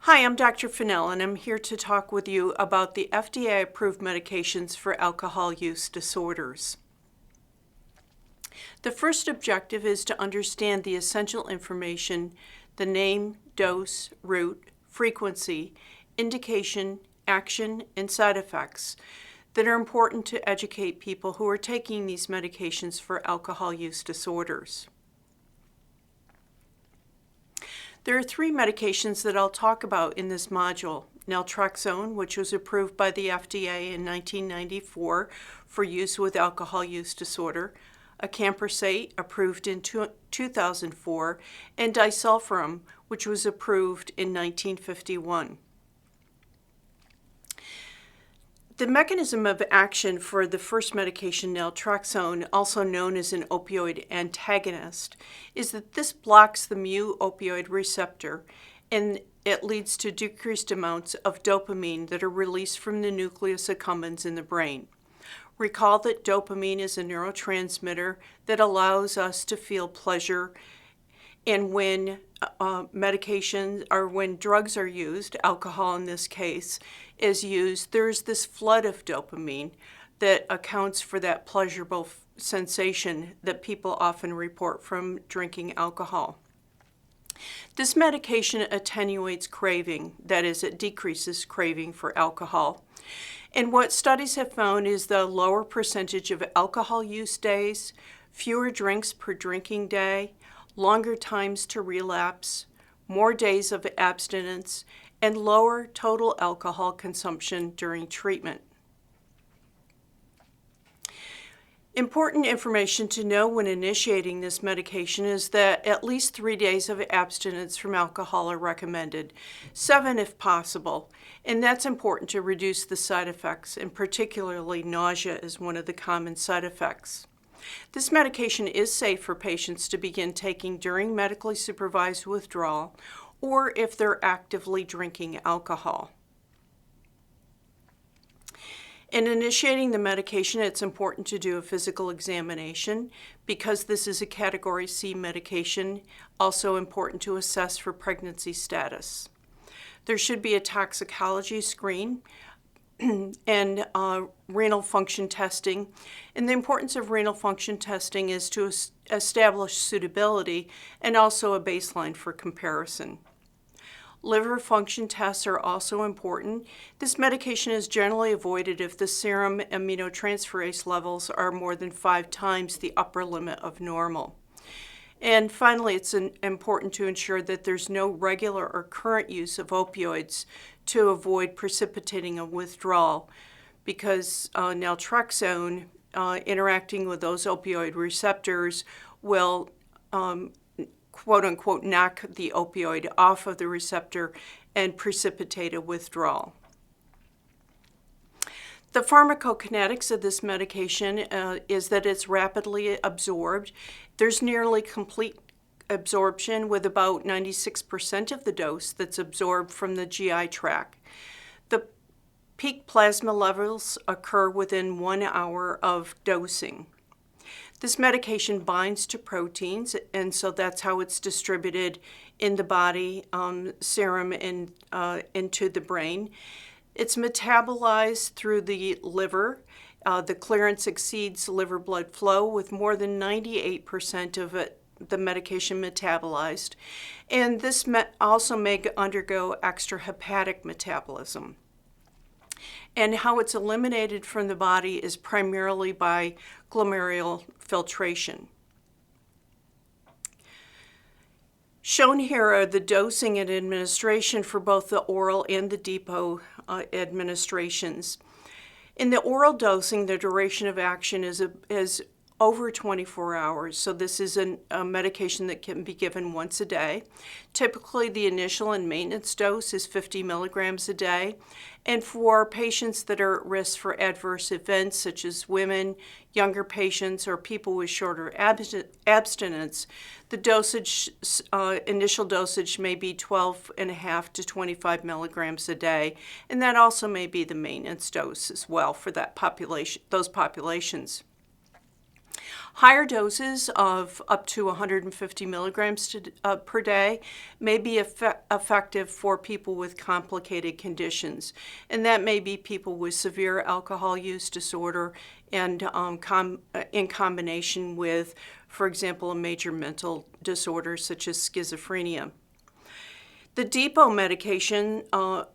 Hi, I'm Dr. Fennell, and I'm here to talk with you about the FDA-approved medications for alcohol use disorders. The first objective is to understand the essential information, the name, dose, route, frequency, indication, action, and side effects that are important to educate people who are taking these medications for alcohol use disorders. There are three medications that I'll talk about in this module. Naltrexone, which was approved by the FDA in 1994 for use with alcohol use disorder, acamprosate, approved in 2004, and disulfiram, which was approved in 1951. The mechanism of action for the first medication, naltrexone, also known as an opioid antagonist, is that this blocks the mu-opioid receptor, and it leads to decreased amounts of dopamine that are released from the nucleus accumbens in the brain. Recall that dopamine is a neurotransmitter that allows us to feel pleasure, and when medications or when drugs are used, alcohol in this case is used, there's this flood of dopamine that accounts for that pleasurable sensation that people often report from drinking alcohol. This medication attenuates craving, that is, it decreases craving for alcohol. And what studies have found is the lower percentage of alcohol use days, fewer drinks per drinking day, longer times to relapse, more days of abstinence, and lower total alcohol consumption during treatment. Important information to know when initiating this medication is that at least 3 days of abstinence from alcohol are recommended, 7 if possible, and that's important to reduce the side effects, and particularly nausea is one of the common side effects. This medication is safe for patients to begin taking during medically supervised withdrawal or if they're actively drinking alcohol. In initiating the medication, it's important to do a physical examination because this is a Category C medication, also important to assess for pregnancy status. There should be a toxicology screen and renal function testing. And the importance of renal function testing is to establish suitability and also a baseline for comparison. Liver function tests are also important. This medication is generally avoided if the serum aminotransferase levels are more than 5 times the upper limit of normal. And finally, it's important to ensure that there's no regular or current use of opioids to avoid precipitating a withdrawal, because naltrexone interacting with those opioid receptors will quote-unquote knock the opioid off of the receptor and precipitate a withdrawal. The pharmacokinetics of this medication is that it's rapidly absorbed. There's nearly complete absorption with about 96% of the dose that's absorbed from the GI tract. The peak plasma levels occur within 1 hour of dosing. This medication binds to proteins, and so that's how it's distributed in the body, serum, and into the brain. It's metabolized through the liver. The clearance exceeds liver blood flow with more than 98% of the medication metabolized. And this also may undergo extrahepatic metabolism. And how it's eliminated from the body is primarily by glomerular filtration. Shown here are the dosing and administration for both the oral and the depot administrations. In the oral dosing, the duration of action is over 24 hours, so this is a medication that can be given once a day. Typically, the initial and maintenance dose is 50 milligrams a day, and for patients that are at risk for adverse events, such as women, younger patients, or people with shorter abstinence, the initial dosage may be 12.5 to 25 milligrams a day, and that also may be the maintenance dose as well for those populations. Higher doses of up to 150 milligrams per day may be effective for people with complicated conditions, and that may be people with severe alcohol use disorder and in combination with, for example, a major mental disorder such as schizophrenia. The depot medication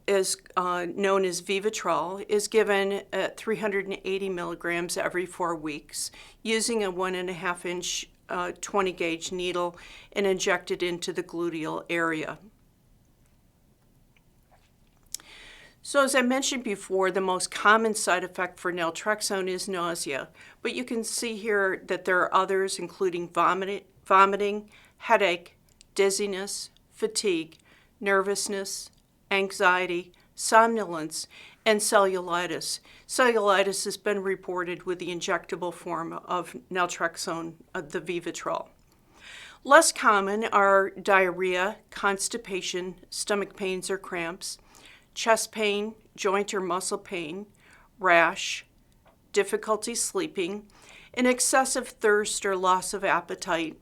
is known as Vivitrol, is given at 380 milligrams every 4 weeks using a 1.5-inch 20-gauge needle and injected into the gluteal area. So as I mentioned before, the most common side effect for naltrexone is nausea, but you can see here that there are others including vomiting, headache, dizziness, fatigue, nervousness, anxiety, somnolence, and cellulitis. Cellulitis has been reported with the injectable form of naltrexone, the Vivitrol. Less common are diarrhea, constipation, stomach pains or cramps, chest pain, joint or muscle pain, rash, difficulty sleeping, and excessive thirst or loss of appetite,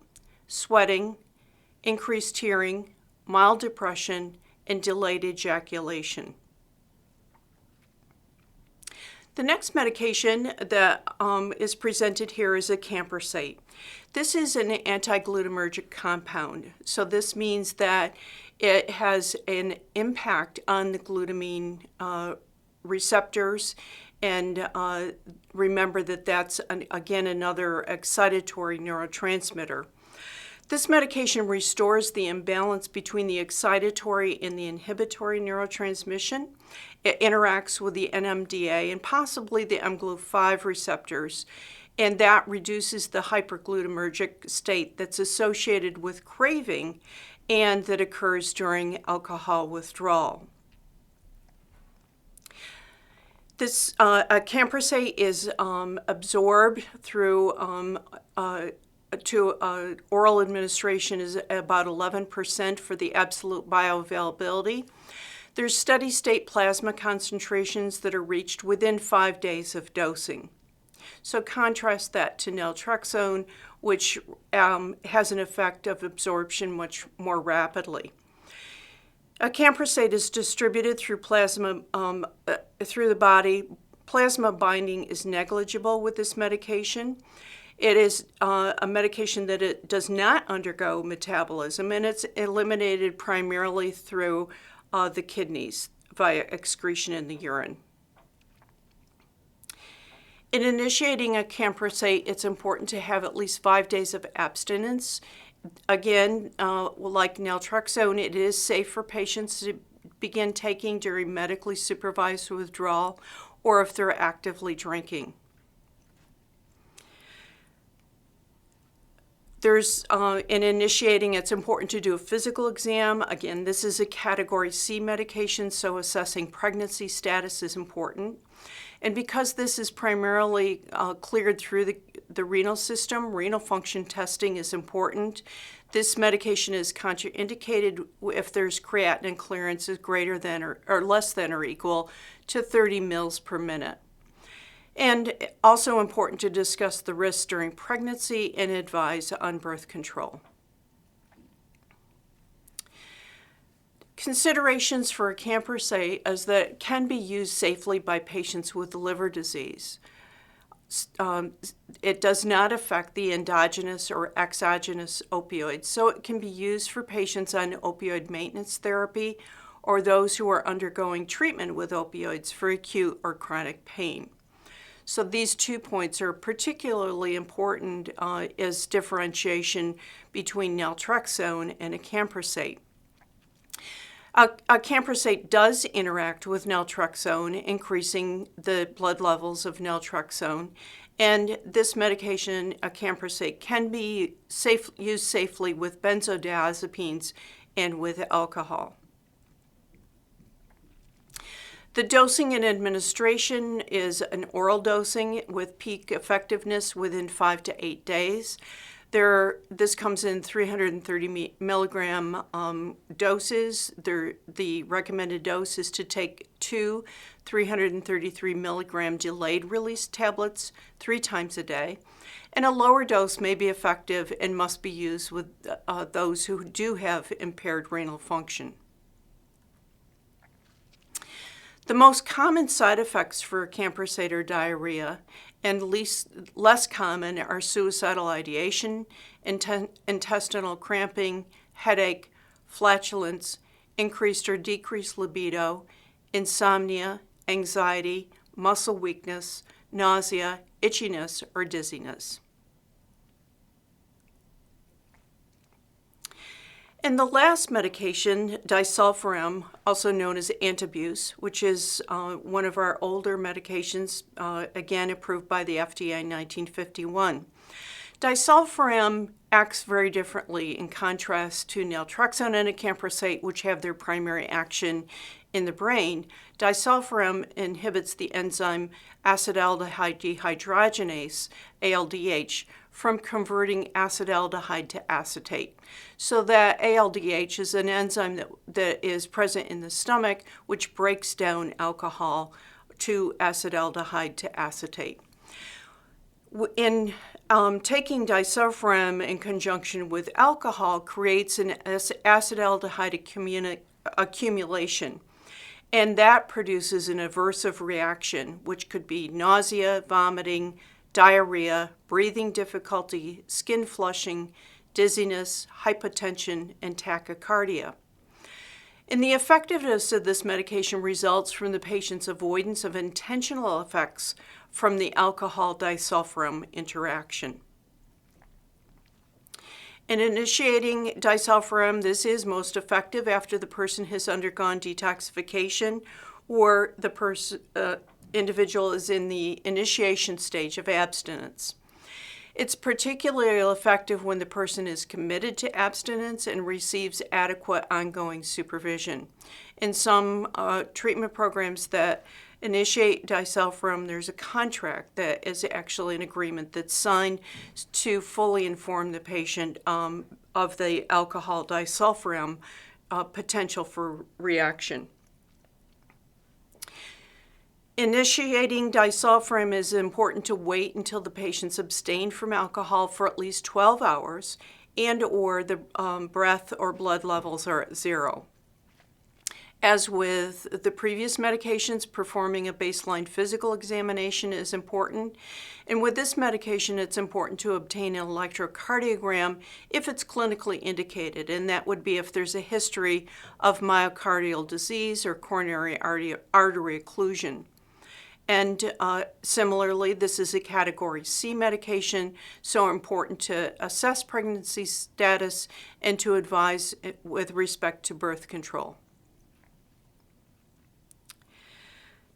sweating, increased hearing, mild depression, and delayed ejaculation. The next medication that is presented here is acamprosate. This is an anti-glutamatergic compound, so this means that it has an impact on the glutamine receptors, and remember that that's, again, another excitatory neurotransmitter. This medication restores the imbalance between the excitatory and the inhibitory neurotransmission. It interacts with the NMDA and possibly the mGlu5 receptors, and that reduces the hyperglutamatergic state that's associated with craving and that occurs during alcohol withdrawal. This acamprosate is absorbed through oral administration is about 11% for the absolute bioavailability. There's steady state plasma concentrations that are reached within 5 days of dosing. So contrast that to naltrexone, which has an effect of absorption much more rapidly. Acamprosate is distributed through plasma through the body. Plasma binding is negligible with this medication. It is a medication that it does not undergo metabolism, and it's eliminated primarily through the kidneys via excretion in the urine. In initiating acamprosate, it's important to have at least 5 days of abstinence. Again, like naltrexone, it is safe for patients to begin taking during medically supervised withdrawal or if they're actively drinking. In initiating, it's important to do a physical exam. Again, this is a Category C medication, so assessing pregnancy status is important. And because this is primarily cleared through the renal system, renal function testing is important. This medication is contraindicated if there's creatinine clearance is greater than or less than or equal to 30 mils per minute. And also important to discuss the risks during pregnancy and advise on birth control. Considerations for acamprosate is that it can be used safely by patients with liver disease. It does not affect the endogenous or exogenous opioids, so it can be used for patients on opioid maintenance therapy or those who are undergoing treatment with opioids for acute or chronic pain. So these 2 points are particularly important as differentiation between naltrexone and acamprosate. Acamprosate does interact with naltrexone, increasing the blood levels of naltrexone, and this medication, acamprosate, can be used safely with benzodiazepines and with alcohol. The dosing and administration is an oral dosing with peak effectiveness within 5 to 8 days. This comes in 330 milligram doses. The recommended dose is to take 2 333 milligram delayed release tablets 3 times a day. And a lower dose may be effective and must be used with those who do have impaired renal function. The most common side effects for camprosate are diarrhea, and less common are suicidal ideation, intestinal cramping, headache, flatulence, increased or decreased libido, insomnia, anxiety, muscle weakness, nausea, itchiness, or dizziness. And the last medication, disulfiram, also known as Antabuse, which is one of our older medications, again approved by the FDA in 1951. Disulfiram acts very differently in contrast to naltrexone and camprosate, which have their primary action in the brain. Disulfiram inhibits the enzyme acetaldehyde dehydrogenase, ALDH, from converting acetaldehyde to acetate. So that ALDH is an enzyme that is present in the stomach, which breaks down alcohol to acetaldehyde to acetate. In taking disulfiram in conjunction with alcohol creates an acetaldehyde accumulation, and that produces an aversive reaction, which could be nausea, vomiting, diarrhea, breathing difficulty, skin flushing, dizziness, hypotension, and tachycardia. And the effectiveness of this medication results from the patient's avoidance of intentional effects from the alcohol-disulfiram interaction. In initiating disulfiram, this is most effective after the person has undergone detoxification or the individual is in the initiation stage of abstinence. It's particularly effective when the person is committed to abstinence and receives adequate ongoing supervision. In some treatment programs that initiate disulfiram, there's a contract that is actually an agreement that's signed to fully inform the patient of the alcohol disulfiram potential for reaction. Initiating disulfiram is important to wait until the patient's abstained from alcohol for at least 12 hours and or the breath or blood levels are at 0. As with the previous medications, performing a baseline physical examination is important. And with this medication, it's important to obtain an electrocardiogram if it's clinically indicated, and that would be if there's a history of myocardial disease or coronary artery occlusion. And similarly, this is a Category C medication, so important to assess pregnancy status and to advise with respect to birth control.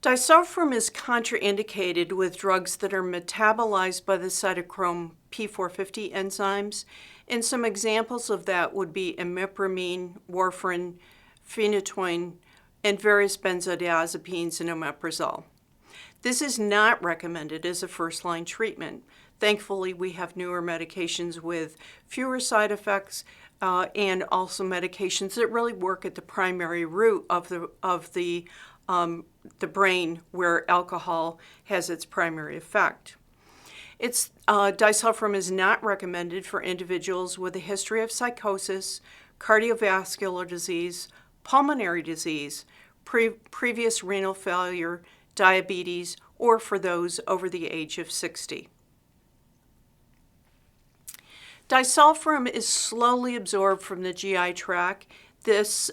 Disulfiram is contraindicated with drugs that are metabolized by the cytochrome P450 enzymes, and some examples of that would be imipramine, warfarin, phenytoin, and various benzodiazepines and omeprazole. This is not recommended as a first-line treatment. Thankfully, we have newer medications with fewer side effects and also medications that really work at the primary root of the brain where alcohol has its primary effect. Disulfiram is not recommended for individuals with a history of psychosis, cardiovascular disease, pulmonary disease, previous renal failure, diabetes, or for those over the age of 60. Disulfiram is slowly absorbed from the GI tract. This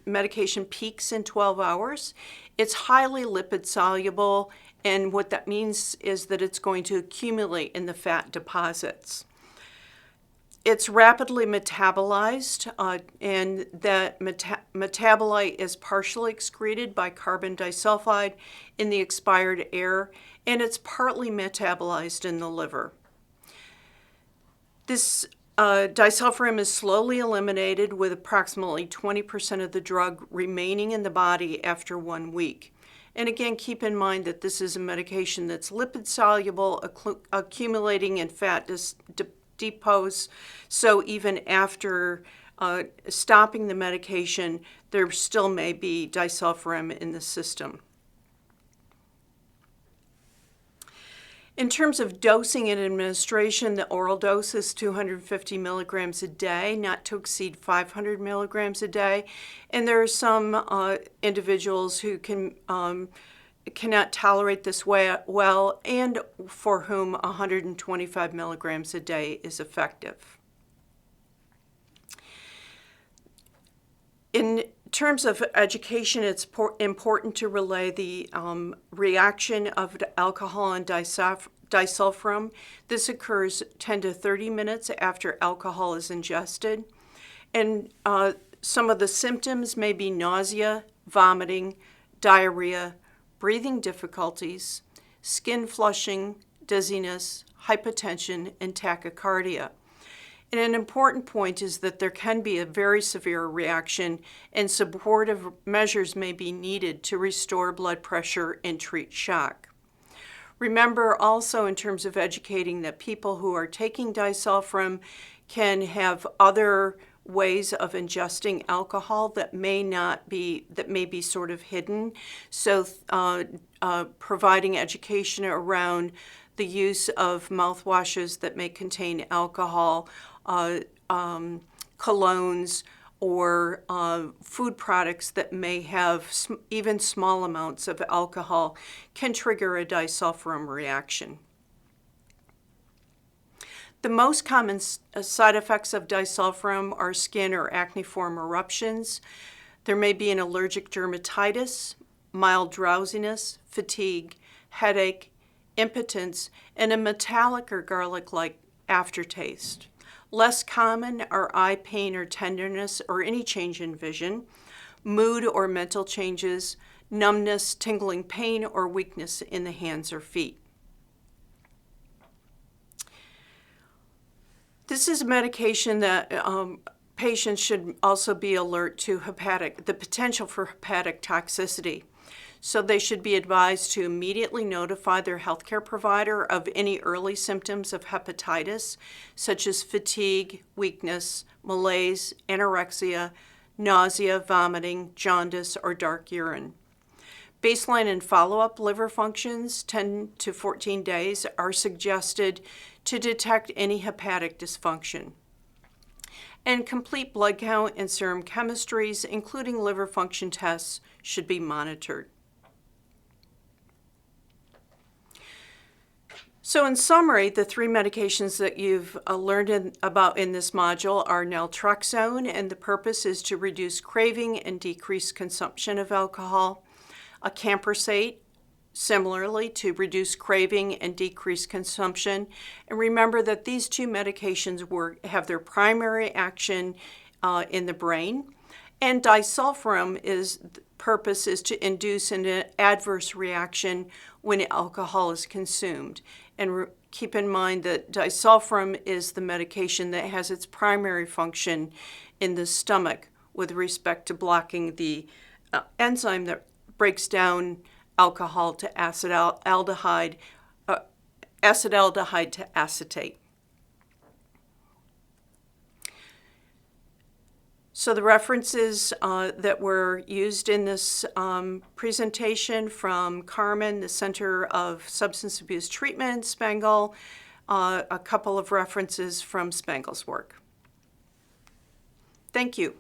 medication peaks in 12 hours. It's highly lipid soluble, and what that means is that it's going to accumulate in the fat deposits. It's rapidly metabolized, and that metabolite is partially excreted by carbon disulfide in the expired air, and it's partly metabolized in the liver. This disulfiram is slowly eliminated with approximately 20% of the drug remaining in the body after 1 week. And again, keep in mind that this is a medication that's lipid soluble, accumulating in fat depots. So even after stopping the medication, there still may be disulfiram in the system. In terms of dosing and administration, the oral dose is 250 milligrams a day, not to exceed 500 milligrams a day. And there are some individuals who cannot tolerate this well, and for whom 125 milligrams a day is effective. In terms of education, it's important to relay the reaction of alcohol and disulfiram. This occurs 10 to 30 minutes after alcohol is ingested. And some of the symptoms may be nausea, vomiting, diarrhea, breathing difficulties, skin flushing, dizziness, hypotension, and tachycardia. And an important point is that there can be a very severe reaction, and supportive measures may be needed to restore blood pressure and treat shock. Remember also, in terms of educating, that people who are taking disulfiram can have other ways of ingesting alcohol that may be sort of hidden. So providing education around the use of mouthwashes that may contain alcohol, colognes, or food products that may have even small amounts of alcohol can trigger a disulfiram reaction. The most common side effects of disulfiram are skin or acneiform eruptions. There may be an allergic dermatitis, mild drowsiness, fatigue, headache, impotence, and a metallic or garlic-like aftertaste. Less common are eye pain or tenderness or any change in vision, mood or mental changes, numbness, tingling pain, or weakness in the hands or feet. This is a medication that patients should also be alert to the potential for hepatic toxicity. So they should be advised to immediately notify their healthcare provider of any early symptoms of hepatitis, such as fatigue, weakness, malaise, anorexia, nausea, vomiting, jaundice, or dark urine. Baseline and follow-up liver functions, 10 to 14 days, are suggested to detect any hepatic dysfunction. And complete blood count and serum chemistries, including liver function tests, should be monitored. So in summary, the three medications that you've learned about in this module are naltrexone, and the purpose is to reduce craving and decrease consumption of alcohol. Acamprosate, similarly, to reduce craving and decrease consumption. And remember that these two medications have their primary action in the brain. And disulfiram purpose is to induce an adverse reaction when alcohol is consumed. And keep in mind that disulfiram is the medication that has its primary function in the stomach with respect to blocking the enzyme that breaks down alcohol to acetaldehyde to acetate. So the references that were used in this presentation from Carmen, the Center of Substance Abuse Treatment, Spangle, a couple of references from Spangle's work. Thank you.